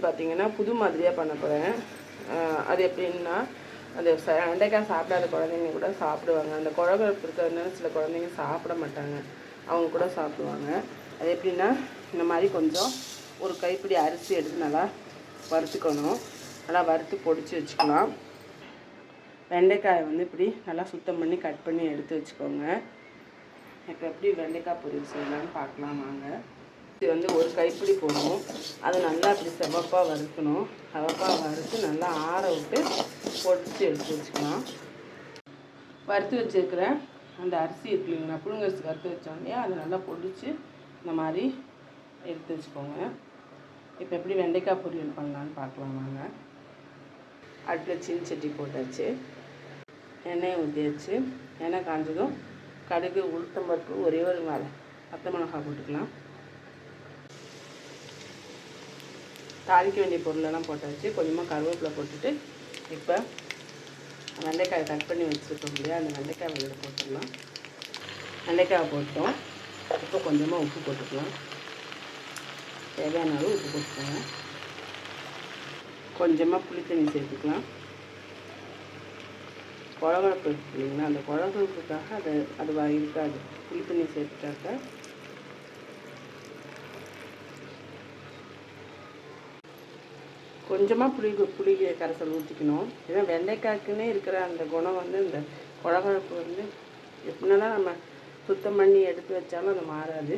பார்த்திங்கன்னா புது மாதிரியாக பண்ண போகிறேன். அது எப்படின்னா, அந்த வெண்டைக்காய் சாப்பிடாத குழந்தைங்க கூட சாப்பிடுவாங்க. அந்த குழகுழப்பு இருக்கிறதுனால சில குழந்தைங்க சாப்பிட மாட்டாங்க, அவங்க கூட சாப்பிடுவாங்க. அது எப்படின்னா, இந்த மாதிரி கொஞ்சம் ஒரு கைப்பிடி அரிசி எடுத்து நல்லா வறுத்துக்கணும். நல்லா வறுத்து பொடிச்சு வச்சுக்கலாம். வெண்டைக்காயை வந்து இப்படி நல்லா சுத்தம் பண்ணி கட் பண்ணி எடுத்து வச்சுக்கோங்க. இப்போ எப்படி வெண்டைக்காய் பொரியல் செய்யலாம்னு பார்க்கலாம் வாங்க. இது வந்து ஒரு கைப்பிடி போடணும். அது நல்லா இப்படி செவப்பாக வறுக்கணும். செவப்பாக வறுத்து நல்லா ஆற விட்டு பொடிச்சு எடுத்து வச்சுக்கலாம். வறுத்து வச்சுருக்கிற அந்த அரிசி இருக்கு இல்லைங்களா, புழுங்கரிசி வறுத்து வச்சோம் இல்லையா, அதை நல்லா பொடிச்சு இந்த மாதிரி எடுத்து வச்சுக்கோங்க. இப்போ எப்படி வெண்டைக்காய் பொரியல் பண்ணலான்னு பார்க்கலாம் வாங்க. அடுப்பில் சின்ன சட்டி போட்டாச்சு, எண்ணெயை ஊற்றியாச்சு. எண்ணெய் காஞ்சதும் கடுகு, உளுத்தம்பருப்பு, ஒரே ஒரு பச்சை மிளகாய் போட்டுக்கலாம். தாளிக்க வேண்டிய பொருளெல்லாம் போட்டாச்சு. கொஞ்சமாக கருவேப்பிலை போட்டுட்டு இப்போ வெண்டைக்காயை கட் பண்ணி வச்சுருக்கோம் இல்லையா, அந்த வெண்டைக்காய் வெளியில் போட்டுடலாம். வெண்டைக்காயை போட்டோம். இப்போ கொஞ்சமாக உப்பு போட்டுக்கலாம். தேவையான அளவு உப்பு போட்டுக்கோங்க. கொஞ்சமாக புளி தண்ணி சேர்த்துக்கலாம். குழகுழப்பு இருக்கு இல்லைங்களா, அந்த குழகுழப்புக்காக அது இருக்காது, புளி தண்ணி சேர்த்துட்டாக்க. கொஞ்சமாக புளி கரைசல் ஊற்றிக்கணும். ஏன்னா வெண்டைக்காய்க்குன்னே இருக்கிற அந்த குணம் வந்து இந்த குழகுழப்பு வந்து எப்படின்னாலும் நம்ம சுத்தம் பண்ணி எடுத்து வச்சாலும் அது மாறாது.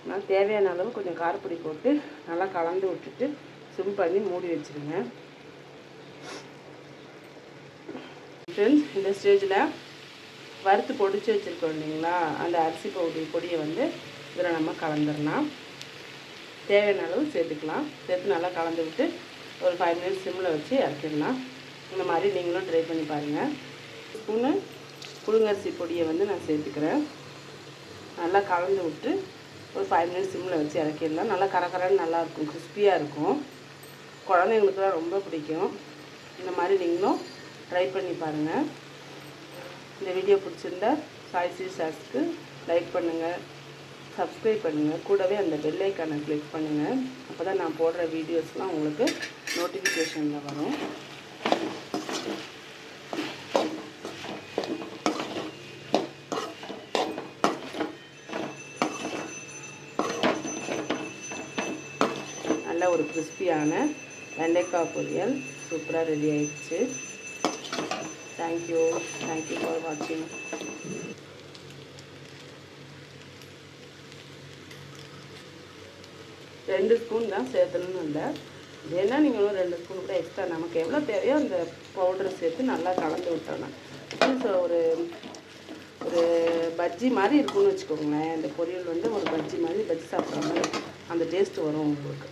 ஆனால் தேவையான அளவு கொஞ்சம் காரப்பொடி போட்டு நல்லா கலந்து விட்டுட்டு சிம் பண்ணி மூடி வச்சுருங்க. இந்த ஸ்டேஜில் வறுத்து பொடிச்சு வச்சுருக்கோம் இல்லைங்களா, அந்த அரிசி பொடியை வந்து இதில் நம்ம கலந்துடலாம். தேவையான அளவு சேர்த்துக்கலாம். சேர்த்து நல்லா கலந்து விட்டு ஒரு 5 மினிட்ஸ் சிம்மில் வச்சு இறக்கிடலாம். இந்த மாதிரி நீங்களும் ட்ரை பண்ணி பாருங்கள். ஸ்பூனு புழுங்கரிசி பொடியை வந்து நான் சேர்த்துக்கிறேன். நல்லா கலந்து விட்டு ஒரு 5 மினிட்ஸ் சிம்மில் வச்சு இறக்கிடலாம். நல்லா கரகரன்னு நல்லாயிருக்கும், கிறிஸ்பியாக இருக்கும். குழந்தைங்களுக்குலாம் ரொம்ப பிடிக்கும். இந்த மாதிரி நீங்களும் ட்ரை பண்ணி பாருங்கள். இந்த வீடியோ பிடிச்சிருந்தா சாய் ஸ்வீட்ஸ்க்கு லைக் பண்ணுங்கள், சப்ஸ்கிரைப் பண்ணுங்கள், கூடவே அந்த பெல் ஐக்கானை கிளிக் பண்ணுங்கள். அப்போ தான் நான் போடுற வீடியோஸ்லாம் உங்களுக்கு நோட்டிஃபிகேஷனில் வரும். நல்ல ஒரு கிறிஸ்பியான வெண்டைக்காய் பொரியல் சூப்பராக ரெடி ஆயிடுச்சு. தேங்க்யூ ஃபார் வாட்சிங். ரெண்டு ஸ்பூன் தான் சேர்த்தணும்னு இல்லை, ஏன்னா நீங்கள் இன்னும் 2 ஸ்பூன் கூட எக்ஸ்ட்ரா நமக்கு எவ்வளோ தேவையோ அந்த பவுடரை சேர்த்து நல்லா கலந்து விட்டோன்னா ஒரு ஒரு பஜ்ஜி மாதிரி இருக்குன்னு வச்சுக்கோங்களேன். இந்த பொரியல் வந்து ஒரு பஜ்ஜி மாதிரி, பஜ்ஜி சாப்பிட்ற மாதிரி அந்த டேஸ்ட்டு வரும் உங்களுக்கு.